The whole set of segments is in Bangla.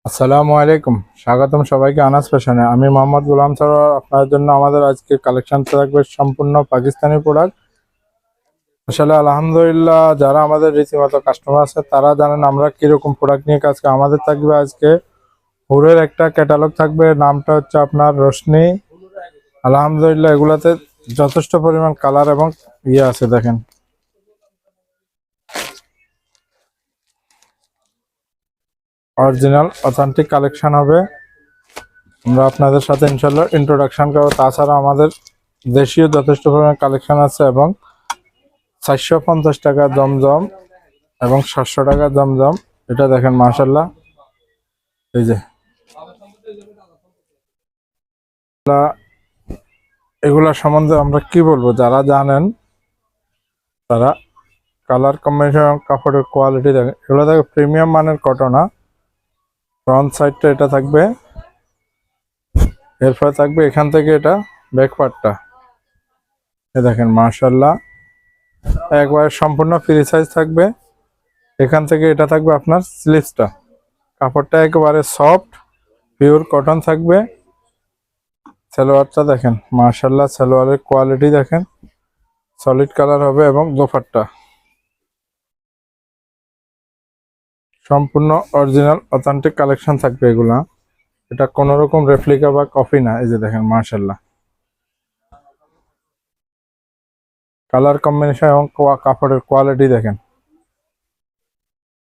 আসসালামু আলাইকুম, স্বাগতম সবাইকে আনাস ফ্যাশনে। আমি মোহাম্মদ গোলাম সরোয়ার। আপনার জন্য আমাদের আজকে কালেকশন থাকবে সম্পূর্ণ পাকিস্তানি প্রোডাক্ট। আসলে আলহামদুলিল্লাহ, যারা আমাদের রীতিমতো কাস্টমার আছে তারা জানেন আমরা কিরকম প্রোডাক্ট নিয়ে কাজ করি। আমাদের থাকবে আজকে হুরের একটা ক্যাটালগ থাকবে, নামটা হচ্ছে আপনার রোশনি। আলহামদুলিল্লাহ, এগুলাতে যথেষ্ট পরিমাণ কালার এবং ইয়ে আছে। দেখেন, অরিজিনাল অথেন্টিক কালেকশন হবে। আমরা আপনাদের সাথে ইনশাল্লাহ ইন্ট্রোডাকশন করবো। তাছাড়া আমাদের দেশীয় যথেষ্ট পরিমাণ কালেকশন আছে এবং 450 টাকা জমজম এবং 700 টাকা জমজম। এটা দেখেন মাশাল্লাহ। এই যে এগুলা সম্বন্ধে আমরা কি বলবো, যারা জানেন তারা। কালার কম্বিনেশন এবং কাপড়ের কোয়ালিটি দেখেন, এগুলো দেখে প্রিমিয়াম মানের কটনা। ফ্রন্ট সাইডটা এটা থাকবে, এরপরে থাকবে এখান থেকে এটা ব্যাক পার্টটা। এ দেখেন মাশাল্লাহ, একবারে সম্পূর্ণ ফ্রি সাইজ থাকবে। এখান থেকে এটা থাকবে আপনার স্লিভসটা। কাপড়টা একেবারে সফট পিওর কটন থাকবে। সালোয়ারটা দেখেন মাশাল্লাহ, সালোয়ারের কোয়ালিটি দেখেন, সলিড কালার হবে এবং দোপাট্টা সম্পূর্ণ অরিজিনাল অথেন্টিক কালেকশন থাকবে এগুলা। এটা কোনো রকম রেপ্লিকা বা কপি না। এই যে দেখেন মাশাল্লাহ, কালার কম্বিনেশন এবং কাপড়ের কোয়ালিটি দেখেন।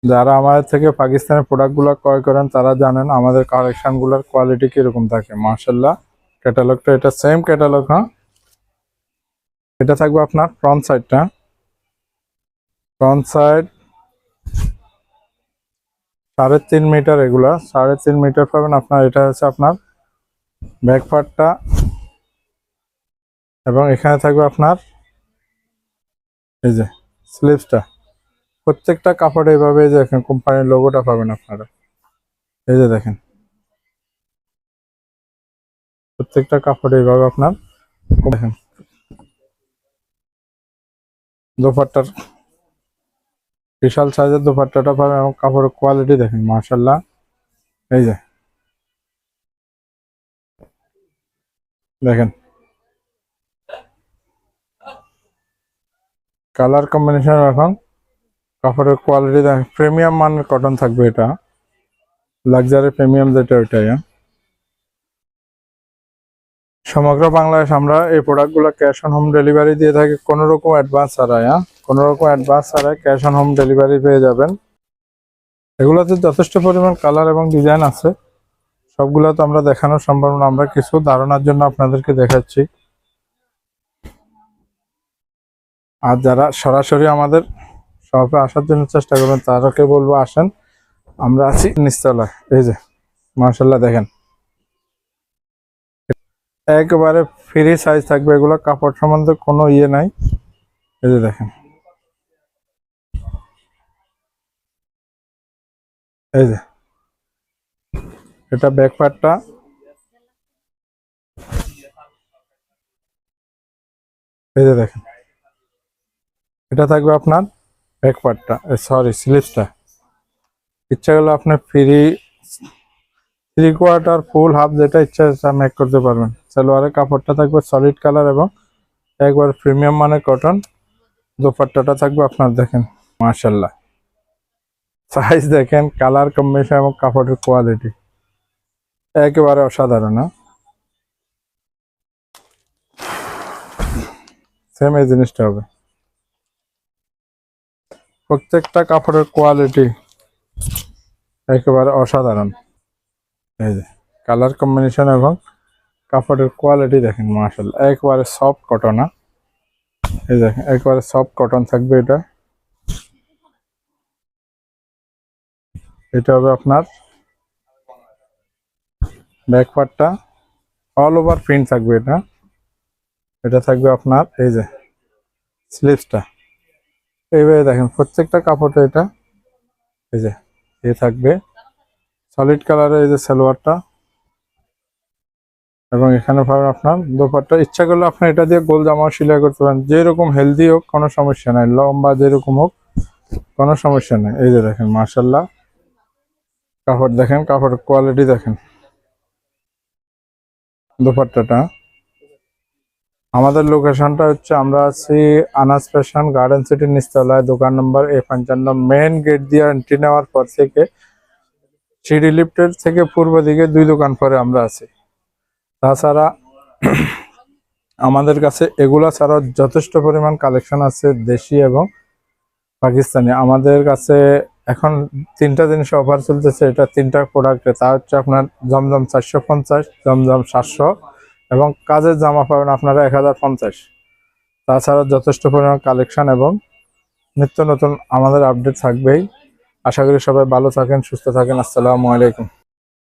যারা আমাদের থেকে পাকিস্তানের প্রোডাক্টগুলো ক্রয় করেন তারা জানেন আমাদের কালেকশনগুলোর কোয়ালিটি কিরকম থাকে। মাশাল্লাহ, ক্যাটালগটা এটা সেম ক্যাটালগ। হ্যাঁ, এটা থাকবে আপনার ফ্রন্ট সাইডটা। ফ্রন্ট সাইড 3.5 মিটার, এগুলা 3.5 মিটার পাবেন আপনার। এটা হচ্ছে আপনার ব্যাক পার্টটা এবং এখানে থাকবে আপনার এই যে স্লিভসটা। প্রত্যেকটা কাপড়ে এইভাবে যে দেখেন কোম্পানির লোগোটা পাবেন আপনারা। এই যে দেখেন, প্রত্যেকটা কাপড়ে এইভাবে আপনার দেখেন। দোপাট্টার বিশাল সাইজের দোপাট্টাটা পাবেন এবং কাপড়ের কোয়ালিটি দেখেন মাশাল্লাহ। এই যে দেখেন, কালার কম্বিনেশন এখন কাপড়ের কোয়ালিটি দেখেন। প্রিমিয়াম মানের কটন থাকবে এটা, লাক্সারি প্রিমিয়াম যেটা ওইটাই। সমগ্র বাংলাদেশ আমরা এই প্রোডাক্টগুলো ক্যাশ অন হোম ডেলিভারি দিয়ে থাকি, কোনো রকম অ্যাডভান্স ছাড়াই। কোনো রকম অ্যাডভান্স ছাড়াই ক্যাশ অন হোম ডেলিভারি পেয়ে যাবেন। এগুলোতে যথেষ্ট পরিমাণ কালার এবং ডিজাইন আছে। সবগুলো তো আমরা দেখানো সম্ভব না, আমরা কিছু ধারণার জন্য আপনাদেরকে দেখাচ্ছি। আর যারা সরাসরি আমাদের শপে আসার জন্য চেষ্টা করবেন তাদেরকে বলবো আসেন, আমরা আছি নিচতলায়। এই যে মাশাল্লাহ দেখেন, একেবারে ফ্রি সাইজ থাকবে। এগুলো কাপড় সম্বন্ধে কোনো ইয়ে নাই। এই যে দেখেন, এই যে এটা ব্যাক পার্টটা। এই যে দেখেন, এটা থাকবে আপনার ব্যাক পার্টটা, সরি স্লিভসটা। ইচ্ছা করলে আপনি থ্রি কোয়ার্টার ফুল হাফ যেটা ইচ্ছা মেক করতে পারবেন। সালোয়ারের কাপড়টা থাকবে সলিড কালার এবং একবার প্রিমিয়াম মানের কটন। দোপাট্টাটা থাকবে আপনার দেখেন মাশাল্লাহ, সাইজ দেখেন, কালার কম্বিনেশন এবং কাপড়ের কোয়ালিটি একেবারে অসাধারণ। সেম এই জিনিসটা হবে। প্রত্যেকটা কাপড়ের কোয়ালিটি একেবারে অসাধারণ। এই যে কালার কম্বিনেশন এবং কাপড়ের কোয়ালিটি দেখেন মাশাআল্লাহ, একেবারে সফট কটন। এই দেখেন একেবারে সফট কটন থাকবে এটা। এটা হবে আপনার ব্যাক পার্টটা, অল ওভার প্রিন্ট থাকবে এটা। এটা থাকবে আপনার এই যে স্লিভসটা। এইভাবে দেখেন প্রত্যেকটা কাপড়ে এটা এই যে থাকবে সলিড কালারের। এই যে সালোয়ারটা এবং এখানে পাবেন আপনার দোপাট্টা। ইচ্ছা করলে আপনি এটা দিয়ে গোল জামাও সেলাই করতে পারেন, যেরকম হেলদি হোক কোনো সমস্যা নাই, লম্বা যেরকম হোক কোনো সমস্যা নাই। এই যে দেখেন মাশাল্লাহ, কাপড় দেখেন, কাপড়ের কোয়ালিটি দেখেন, দুপাট্টাটা। আমাদের লোকেশনটা হচ্ছে, আমরা আছি আনাস ফ্যাশন গার্ডেন সিটির নিচতলায়, দোকান নম্বর A55। মেইন গেট দিয়ে এন্ট্রি নেওয়ার পর থেকে সিঁড়ি লিফটের থেকে পূর্ব দিকে 2 দোকান পরে আমরা আছি। তাছাড়া আমাদের কাছে এগুলা ছাড়াও যথেষ্ট পরিমাণ কালেকশন আছে দেশি এবং পাকিস্তানি। আমাদের কাছে এখন 3টা জিনিস অফার চলতেছে, এটা 3টা প্রোডাক্টে। তা হচ্ছে আপনার জমজম 450, জমজম 700 এবং কাজের জামা পাবেন আপনারা 1050। তাছাড়া যথেষ্ট পরিমাণ কালেকশন এবং নিত্য নতুন আমাদের আপডেট থাকবেই। আশা করি সবাই ভালো থাকেন, সুস্থ থাকেন। আসসালামু আলাইকুম।